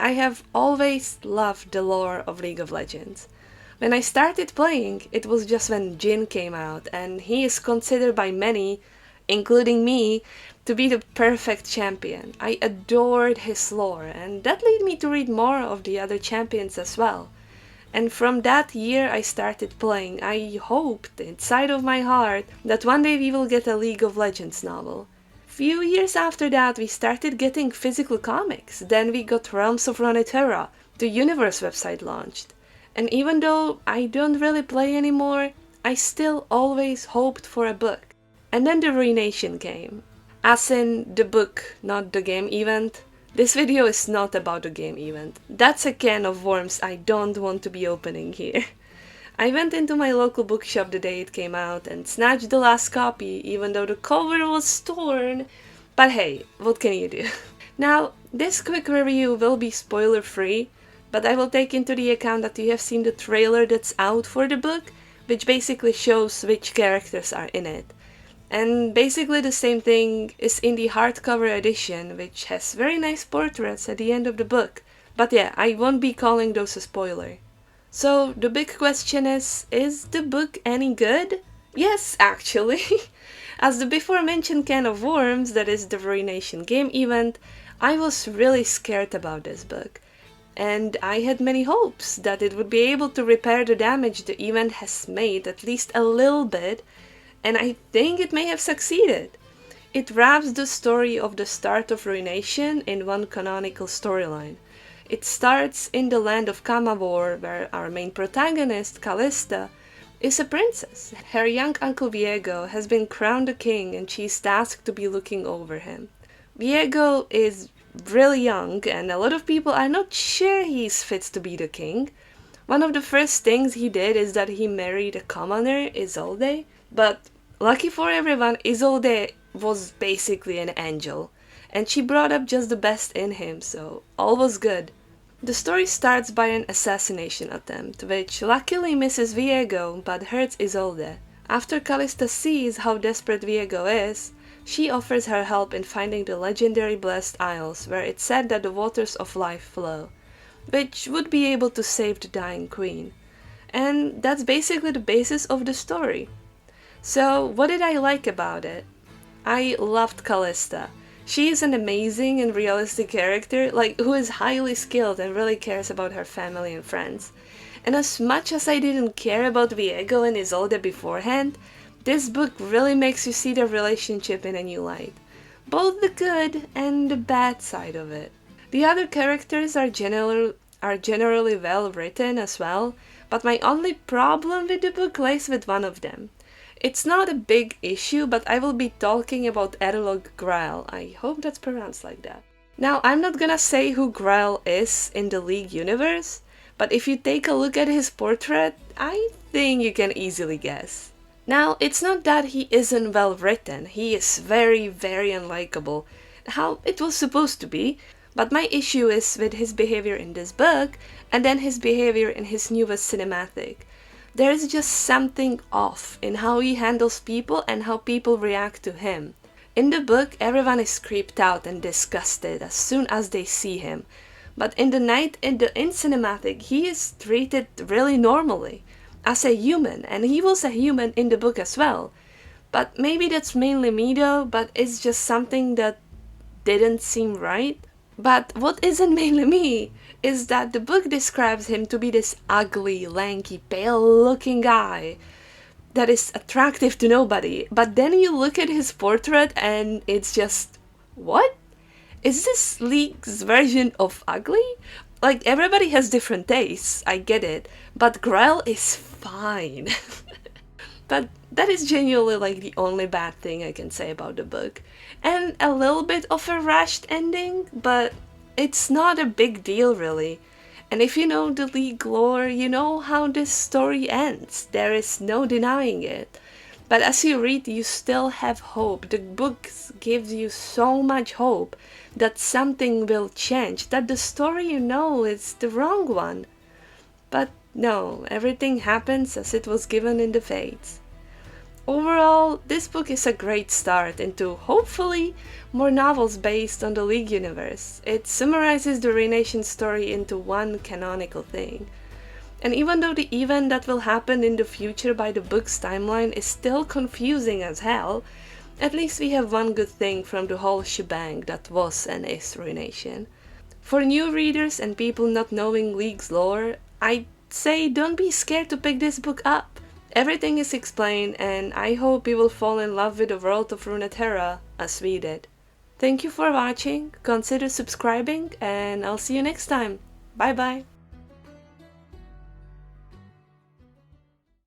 I have always loved the lore of League of Legends. When I started playing, it was just when Jhin came out, and he is considered by many, including me, to be the perfect champion. I adored his lore, and that led me to read more of the other champions as well. And from that year I started playing. I hoped inside of my heart that one day we will get a League of Legends novel. Few years after that we started getting physical comics. Then we got Realms of Ruination. The Universe website launched. And even though I don't really play anymore, I still always hoped for a book. And then the Ruination came. As in the book, not the game event. This video is not about the game event. That's a can of worms I don't want to be opening here. I went into my local bookshop the day it came out and snatched the last copy, even though the cover was torn. But hey, what can you do? Now, this quick review will be spoiler free, but I will take into the account that you have seen the trailer that's out for the book, which basically shows which characters are in it. And basically the same thing is in the hardcover edition, which has very nice portraits at the end of the book. But yeah, I won't be calling those a spoiler. So the big question is the book any good? Yes, actually. As the before mentioned can of worms, that is the Ruination game event, I was really scared about this book. And I had many hopes that it would be able to repair the damage the event has made at least a little bit, and I think it may have succeeded. It wraps the story of the start of Ruination in one canonical storyline. It starts in the land of Kamavor, where our main protagonist, Kalista, is a princess. Her young uncle Viego has been crowned a king and she's tasked to be looking over him. Viego is really young and a lot of people are not sure he's fit to be the king. One of the first things he did is that he married a commoner, Isolde, but lucky for everyone, Isolde was basically an angel, and she brought up just the best in him, so all was good. The story starts by an assassination attempt, which luckily misses Viego but hurts Isolde. After Kalista sees how desperate Viego is, she offers her help in finding the legendary Blessed Isles, where it's said that the waters of life flow, which would be able to save the dying queen. And that's basically the basis of the story. So, what did I like about it? I loved Kalista. She is an amazing and realistic character, who is highly skilled and really cares about her family and friends. And as much as I didn't care about Viego and Isolde beforehand, this book really makes you see their relationship in a new light. Both the good and the bad side of it. The other characters are generally well written as well, but my only problem with the book lies with one of them. It's not a big issue, but I will be talking about Erlog Grael. I hope that's pronounced like that. Now, I'm not gonna say who Grael is in the League universe, but if you take a look at his portrait, I think you can easily guess. Now, it's not that he isn't well written, he is very, very unlikable, how it was supposed to be, but my issue is with his behavior in this book, and then his behavior in his newest cinematic. There is just something off in how he handles people and how people react to him. In the book, everyone is creeped out and disgusted as soon as they see him, but in the cinematic, he is treated really normally, as a human, and he was a human in the book as well. But maybe that's mainly me though, but it's just something that didn't seem right. But what isn't mainly me is that the book describes him to be this ugly, lanky, pale-looking guy that is attractive to nobody. But then you look at his portrait and it's just, what? Is this League's version of ugly? Everybody has different tastes, I get it, but Grael is fine. But that is genuinely the only bad thing I can say about the book. And a little bit of a rushed ending, but it's not a big deal really. And if you know the League lore, you know how this story ends. There is no denying it. But as you read, you still have hope. The book gives you so much hope that something will change, that the story is the wrong one. But no, everything happens as it was given in the fates. Overall, this book is a great start into, hopefully, more novels based on the League universe. It summarizes the Ruination story into one canonical thing. And even though the event that will happen in the future by the book's timeline is still confusing as hell, at least we have one good thing from the whole shebang that was and is Ruination. For new readers and people not knowing League's lore, I'd say don't be scared to pick this book up. Everything is explained, and I hope you will fall in love with the world of Runeterra as we did. Thank you for watching, consider subscribing, and I'll see you next time. Bye bye!